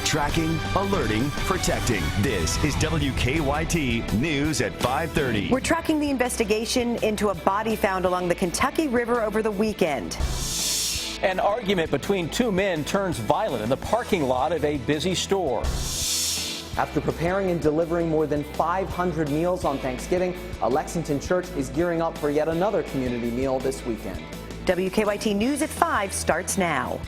Tracking, alerting, protecting. This is WKYT News at 5:30. We're tracking the investigation into a body found along the Kentucky River over the weekend. An argument between two men turns violent in the parking lot of a busy store. After preparing and delivering more than 500 meals on Thanksgiving, a Lexington church is gearing up for yet another community meal this weekend. WKYT News at 5 starts now.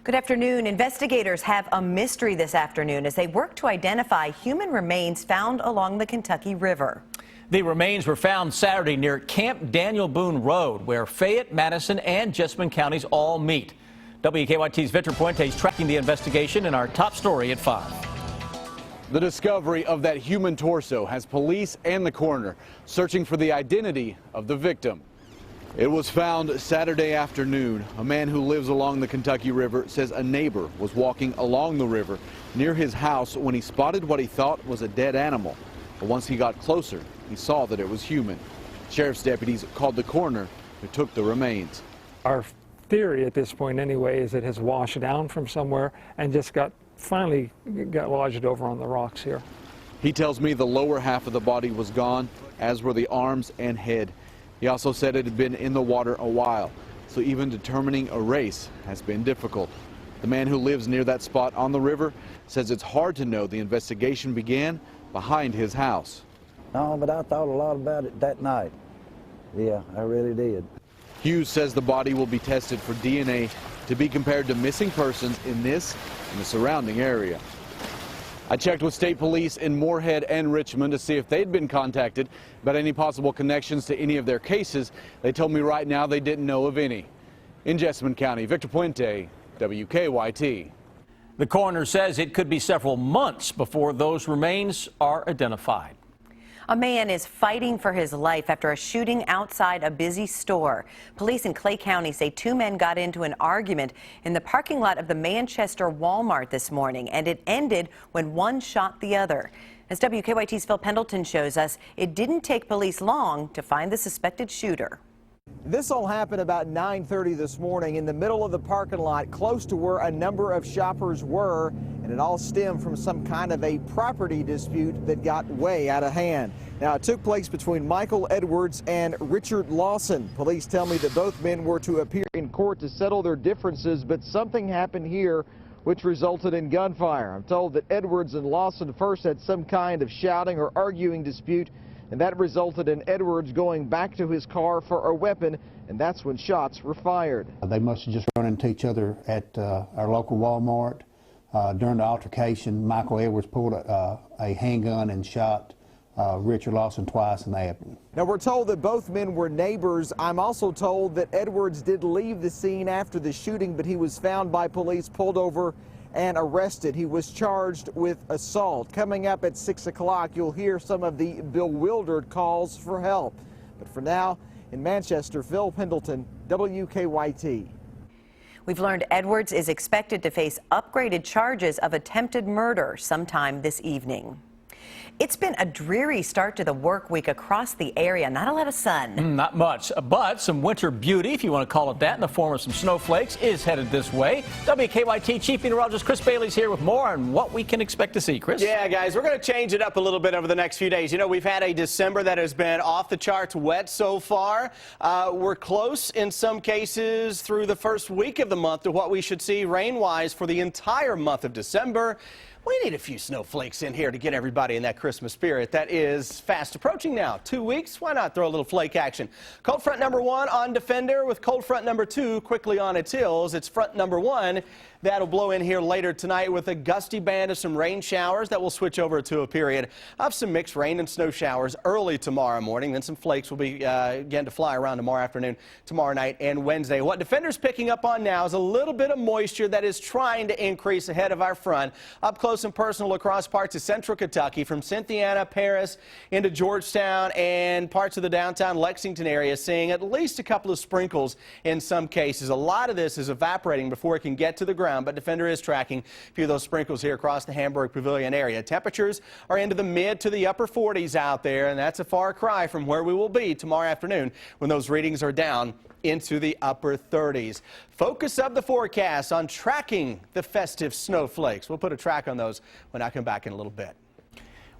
Good afternoon. Investigators have a mystery this afternoon as they work to identify human remains found along the Kentucky River. The remains were found Saturday near Camp Daniel Boone Road, where Fayette, Madison, and Jessamine counties all meet. WKYT's Victor Puente is tracking the investigation in our top story at 5. The discovery of that human torso has police and the coroner searching for the identity of the victim. It was found Saturday afternoon. A man who lives along the Kentucky River says a neighbor was walking along the river near his house when he spotted what he thought was a dead animal. But once he got closer, he saw that it was human. Sheriff's deputies called the coroner, who took the remains. Our theory at this point anyway is it has washed down from somewhere and just finally got lodged over on the rocks here. He tells me the lower half of the body was gone, as were the arms and head. He also said it had been in the water a while, so even determining a race has been difficult. The man who lives near that spot on the river says it's hard to know the investigation began behind his house. No, but I thought a lot about it that night. Yeah, I really did. Hughes says the body will be tested for DNA to be compared to missing persons in this and the surrounding area. I checked with state police in Moorhead and Richmond to see if they'd been contacted about any possible connections to any of their cases. They told me right now they didn't know of any. In Jessamine County, Victor Puente, WKYT. The coroner says it could be several months before those remains are identified. A man is fighting for his life after a shooting outside a busy store. Police in Clay County say two men got into an argument in the parking lot of the Manchester Walmart this morning, and it ended when one shot the other. As WKYT's Phil Pendleton shows us, it didn't take police long to find the suspected shooter. This all happened about 9:30 this morning in the middle of the parking lot, close to where a number of shoppers were, and it all stemmed from some kind of a property dispute that got way out of hand. Now, it took place between Michael Edwards and Richard Lawson. Police tell me that both men were to appear in court to settle their differences, but something happened here which resulted in gunfire. I'm told that Edwards and Lawson first had some kind of shouting or arguing dispute, and that resulted in Edwards going back to his car for a weapon, and that's when shots were fired. They must have just run into each other at our local Walmart. During the altercation, Michael Edwards pulled a handgun and shot Richard Lawson twice in the abdomen. Now, we're told that both men were neighbors. I'm also told that Edwards did leave the scene after the shooting, but he was found by police, pulled over, and arrested. He was charged with assault. Coming up at 6 o'clock, you'll hear some of the bewildered calls for help. But for now, in Manchester, Phil Pendleton, WKYT. We've learned Edwards is expected to face upgraded charges of attempted murder sometime this evening. It's been a dreary start to the work week across the area. Not a lot of sun. Not much, but some winter beauty, if you want to call it that, in the form of some snowflakes, is headed this way. WKYT Chief Meteorologist Chris Bailey's here with more on what we can expect to see. Chris? Yeah, guys, we're going to change it up a little bit over the next few days. You know, we've had a December that has been off the charts wet so far. We're close in some cases through the first week of the month to what we should see rain-wise for the entire month of December. We need a few snowflakes in here to get everybody in that Christmas spirit. That is fast approaching now. 2 weeks, why not throw a little flake action? Cold front number 1 on Defender with cold front number 2 quickly on its heels. It's front number 1 that'll blow in here later tonight with a gusty band of some rain showers that will switch over to a period of some mixed rain and snow showers early tomorrow morning. Then some flakes will begin to fly around tomorrow afternoon, tomorrow night, and Wednesday. What Defender's picking up on now is a little bit of moisture that is trying to increase ahead of our front. Up close and personal across parts of central Kentucky, from Cynthiana, Paris, into Georgetown, and parts of the downtown Lexington area, seeing at least a couple of sprinkles in some cases. A lot of this is evaporating before it can get to the ground, but Defender is tracking a few of those sprinkles here across the Hamburg Pavilion area. Temperatures are into the mid to the upper 40s out there, and that's a far cry from where we will be tomorrow afternoon when those readings are down into the upper 30s. Focus of the forecast on tracking the festive snowflakes. We'll put a track on those when I come back in a little bit.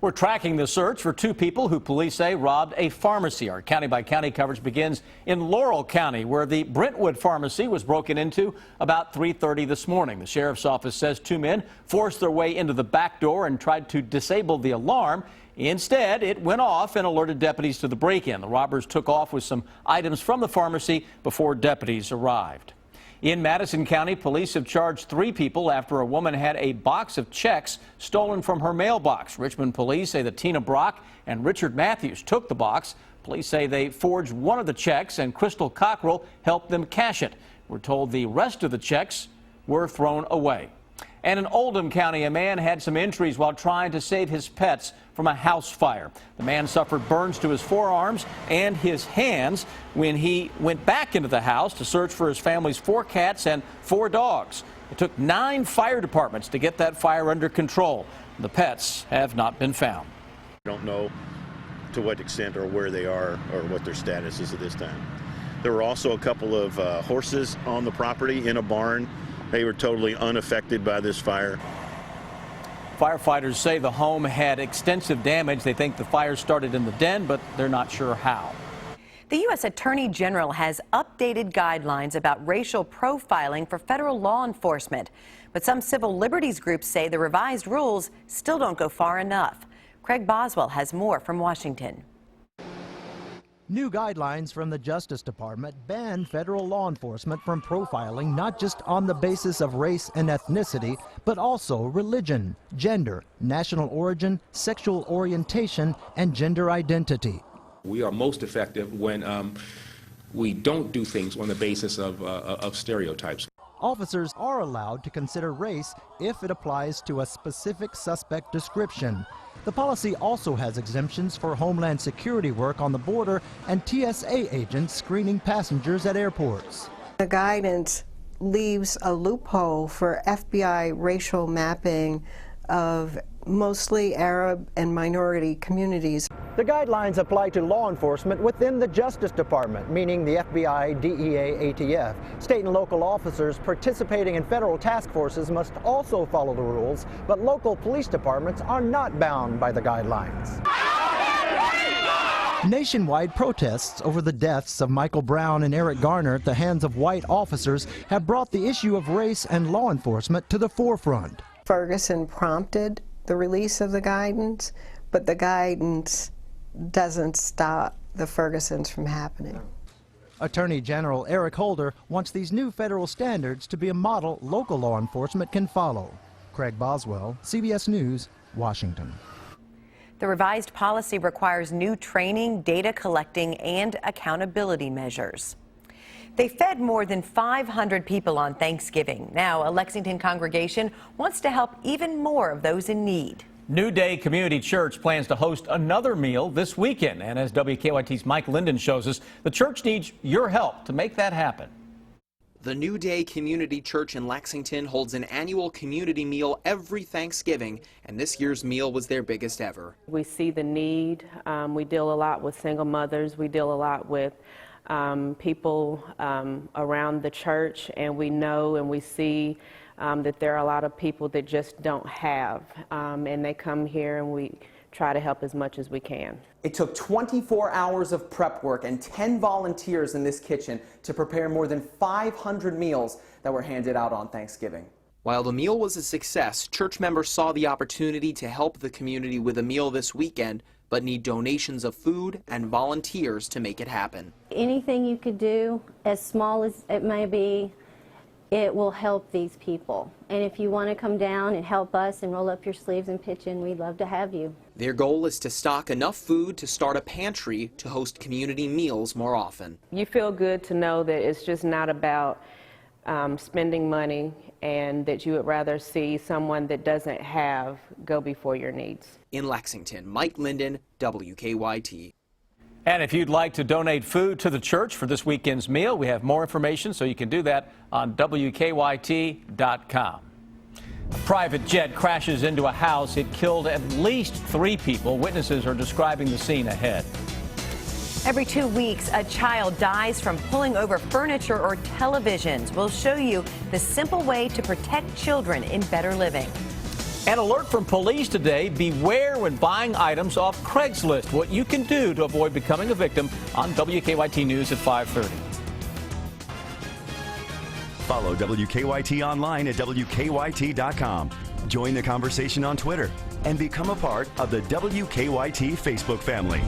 We're tracking the search for two people who police say robbed a pharmacy. Our county-by-county coverage begins in Laurel County, where the Brentwood pharmacy was broken into about 3:30 this morning. The sheriff's office says two men forced their way into the back door and tried to disable the alarm. Instead, it went off and alerted deputies to the break-in. The robbers took off with some items from the pharmacy before deputies arrived. In Madison County, police have charged 3 people after a woman had a box of checks stolen from her mailbox. Richmond police say that Tina Brock and Richard Matthews took the box. Police say they forged one of the checks and Crystal Cockrell helped them cash it. We're told the rest of the checks were thrown away. And in Oldham County, a man had some injuries while trying to save his pets from a house fire. The man suffered burns to his forearms and his hands when he went back into the house to search for his family's 4 cats and 4 dogs. It took 9 fire departments to get that fire under control. The pets have not been found. I don't know to what extent or where they are or what their status is at this time. There were also a couple of horses on the property in a barn. They were totally unaffected by this fire. Firefighters say the home had extensive damage. They think the fire started in the den, but they're not sure how. The U.S. Attorney General has updated guidelines about racial profiling for federal law enforcement. But some civil liberties groups say the revised rules still don't go far enough. Craig Boswell has more from Washington. New guidelines from the Justice Department ban federal law enforcement from profiling not just on the basis of race and ethnicity, but also religion, gender, national origin, sexual orientation, and gender identity. We are most effective when we don't do things on the basis of stereotypes. Officers are allowed to consider race if it applies to a specific suspect description. The policy also has exemptions for Homeland Security work on the border and TSA agents screening passengers at airports. The guidance leaves a loophole for FBI racial mapping of mostly Arab and minority communities. The guidelines apply to law enforcement within the Justice Department, meaning the FBI, DEA, ATF. State and local officers participating in federal task forces must also follow the rules, but local police departments are not bound by the guidelines. Nationwide protests over the deaths of Michael Brown and Eric Garner at the hands of white officers have brought the issue of race and law enforcement to the forefront. Ferguson prompted the release of the guidance, but the guidance doesn't stop the Fergusons from happening. Attorney General Eric Holder wants these new federal standards to be a model local law enforcement can follow. Craig Boswell, CBS News, Washington. The revised policy requires new training, data collecting, and accountability measures. They fed more than 500 people on Thanksgiving. Now, a Lexington congregation wants to help even more of those in need. New Day Community Church plans to host another meal this weekend. And as WKYT's Mike Linden shows us, the church needs your help to make that happen. The New Day Community Church in Lexington holds an annual community meal every Thanksgiving, and this year's meal was their biggest ever. We see the need. We deal a lot with single mothers. We deal a lot with people around the church, and we know and we see that there are a lot of people that just don't have, and they come here and we try to help as much as we can. It took 24 hours of prep work and 10 volunteers in this kitchen to prepare more than 500 meals that were handed out on Thanksgiving. While the meal was a success, church members saw the opportunity to help the community with a meal this weekend, but need donations of food and volunteers to make it happen. Anything you could do, as small as it may be, it will help these people. And if you want to come down and help us and roll up your sleeves and pitch in, we'd love to have you. Their goal is to stock enough food to start a pantry to host community meals more often. You feel good to know that it's just not about spending money, and that you would rather see someone that doesn't have go before your needs. In Lexington, Mike Linden, WKYT. And if you'd like to donate food to the church for this weekend's meal, we have more information, so you can do that on WKYT.com. A private jet crashes into a house. It killed at least 3 people. Witnesses are describing the scene ahead. Every 2 weeks, a child dies from pulling over furniture or televisions. We'll show you the simple way to protect children in better living. An alert from police today: beware when buying items off Craigslist. What you can do to avoid becoming a victim on WKYT News at 5:30. Follow WKYT online at WKYT.com. Join the conversation on Twitter and become a part of the WKYT Facebook family.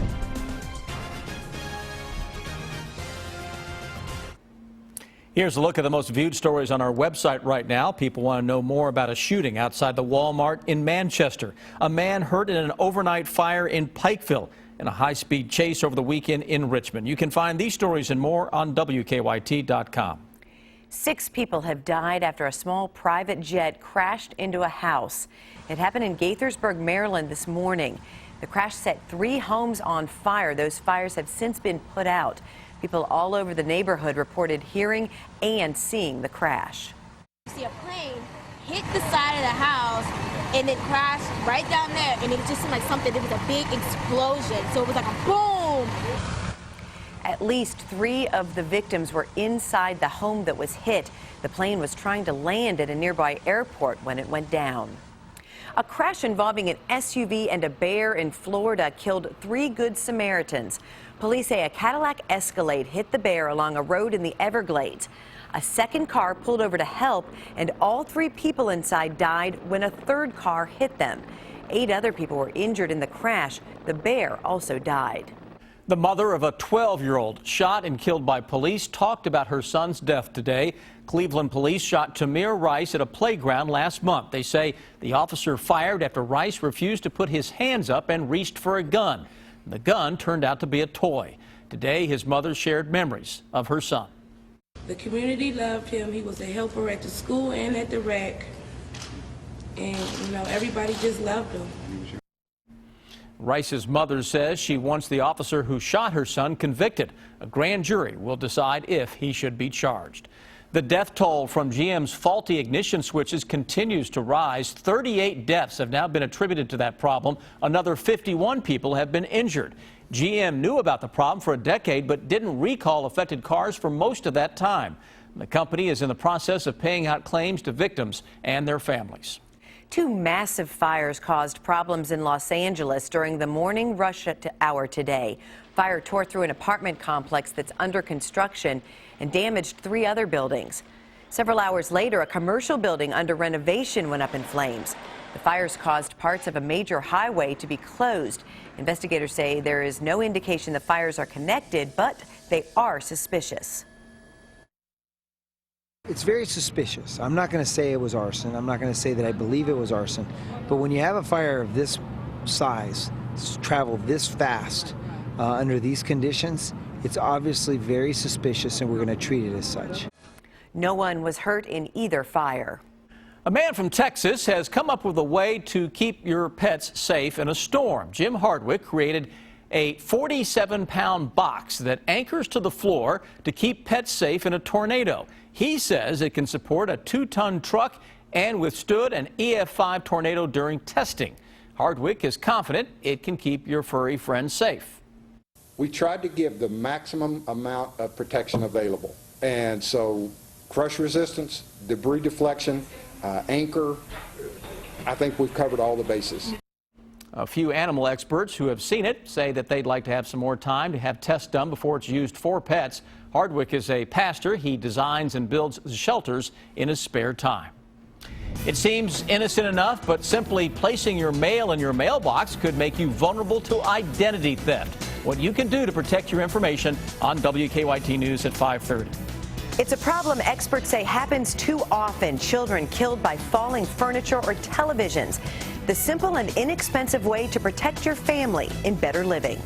Here's a look at the most viewed stories on our website right now. People want to know more about a shooting outside the Walmart in Manchester. A man hurt in an overnight fire in Pikeville, and a high-speed chase over the weekend in Richmond. You can find these stories and more on WKYT.com. 6 people have died after a small private jet crashed into a house. It happened in Gaithersburg, Maryland this morning. The crash set 3 homes on fire. Those fires have since been put out. People all over the neighborhood reported hearing and seeing the crash. You see a plane hit the side of the house and it crashed right down there, and it just seemed like something, it was a big explosion. So it was like a boom. At least 3 of the victims were inside the home that was hit. The plane was trying to land at a nearby airport when it went down. A crash involving an SUV and a bear in Florida killed 3 Good Samaritans. Police say a Cadillac Escalade hit the bear along a road in the Everglades. A second car pulled over to help, and all 3 people inside died when a third car hit them. 8 other people were injured in the crash. The bear also died. The mother of a 12-year-old shot and killed by police talked about her son's death today. Cleveland police shot Tamir Rice at a playground last month. They say the officer fired after Rice refused to put his hands up and reached for a gun. The gun turned out to be a toy. Today, his mother shared memories of her son. The community loved him. He was a helper at the school and at the rec. And, everybody just loved him. Rice's mother says she wants the officer who shot her son convicted. A grand jury will decide if he should be charged. The death toll from GM's faulty ignition switches continues to rise. 38 deaths have now been attributed to that problem. Another 51 people have been injured. GM knew about the problem for a decade but didn't recall affected cars for most of that time. The company is in the process of paying out claims to victims and their families. 2 massive fires caused problems in Los Angeles during the morning rush hour today. Fire tore through an apartment complex that's under construction and damaged 3 other buildings. Several hours later, a commercial building under renovation went up in flames. The fires caused parts of a major highway to be closed. Investigators say there is no indication the fires are connected, but they are suspicious. It's very suspicious. I'm not going to say it was arson. I'm not going to say that I believe it was arson. But when you have a fire of this size, travel this fast under these conditions, it's obviously very suspicious, and we're going to treat it as such. No one was hurt in either fire. A man from Texas has come up with a way to keep your pets safe in a storm. Jim Hardwick created a 47-pound box that anchors to the floor to keep pets safe in a tornado. He says it can support a 2-ton truck and withstood an EF5 tornado during testing. Hardwick is confident it can keep your furry friends safe. We tried to give the maximum amount of protection available. And so crush resistance, debris deflection, anchor, I think we've covered all the bases. A few animal experts who have seen it say that they'd like to have some more time to have tests done before it's used for pets. Hardwick is a pastor. He designs and builds shelters in his spare time. It seems innocent enough, but simply placing your mail in your mailbox could make you vulnerable to identity theft. What you can do to protect your information on WKYT News at 5:30. It's a problem experts say happens too often. Children killed by falling furniture or televisions. The simple and inexpensive way to protect your family in better living.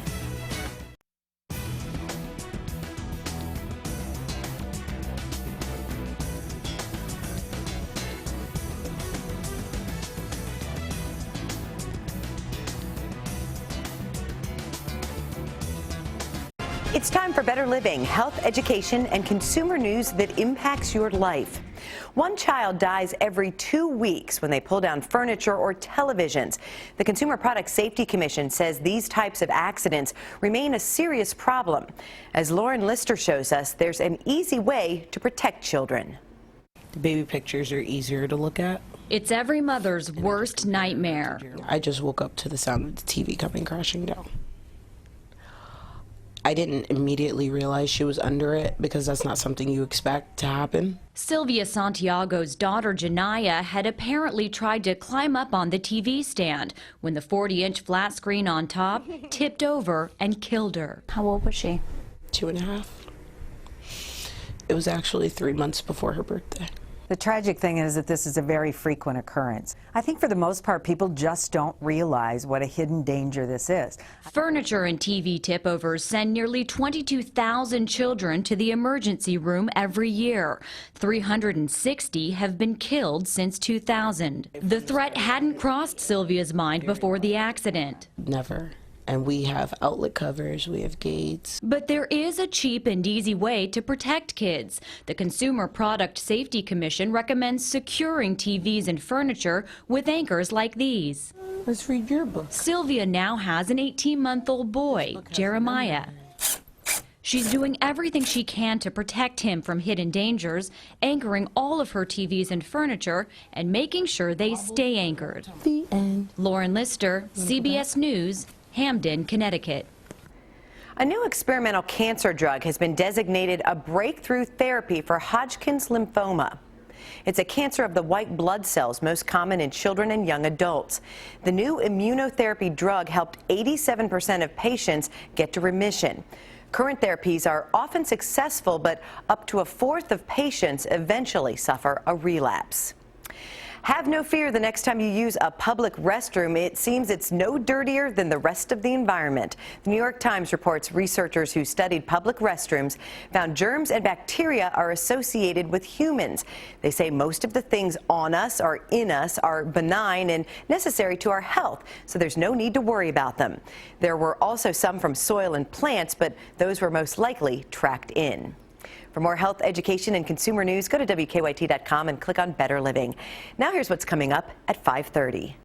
It's time for Better Living, health, education, and consumer news that impacts your life. One child dies every 2 weeks when they pull down furniture or televisions. The Consumer Product Safety Commission says these types of accidents remain a serious problem. As Lauren Lister shows us, there's an easy way to protect children. The baby pictures are easier to look at. It's every mother's worst nightmare. I just woke up to the sound of the TV coming crashing down. I didn't immediately realize she was under it because that's not something you expect to happen. Sylvia Santiago's daughter Janaya had apparently tried to climb up on the TV stand when the 40-inch flat screen on top tipped over and killed her. How old was she? 2.5. It was actually 3 months before her birthday. The tragic thing is that this is a very frequent occurrence. I think for the most part, people just don't realize what a hidden danger this is. Furniture and TV tip-overs send nearly 22,000 children to the emergency room every year. 360 have been killed since 2000. The threat hadn't crossed Sylvia's mind before the accident. Never. And we have outlet covers, we have gates. But there is a cheap and easy way to protect kids. The Consumer Product Safety Commission recommends securing TVs and furniture with anchors like these. Let's read your book. Sylvia now has an 18-month-old boy, Jeremiah. She's doing everything she can to protect him from hidden dangers, anchoring all of her TVs and furniture and making sure they stay anchored. The end. Lauren Lister, CBS News, Hamden, Connecticut. A new experimental cancer drug has been designated a breakthrough therapy for Hodgkin's lymphoma. It's a cancer of the white blood cells most common in children and young adults. The new immunotherapy drug helped 87% of patients get to remission. Current therapies are often successful, but up to a fourth of patients eventually suffer a relapse. Have no fear the next time you use a public restroom. It seems it's no dirtier than the rest of the environment. The New York Times reports researchers who studied public restrooms found germs and bacteria are associated with humans. They say most of the things on us or in us are benign and necessary to our health, so there's no need to worry about them. There were also some from soil and plants, but those were most likely tracked in. For more health, education, and consumer news, go to WKYT.com and click on Better Living. Now here's what's coming up at 5:30.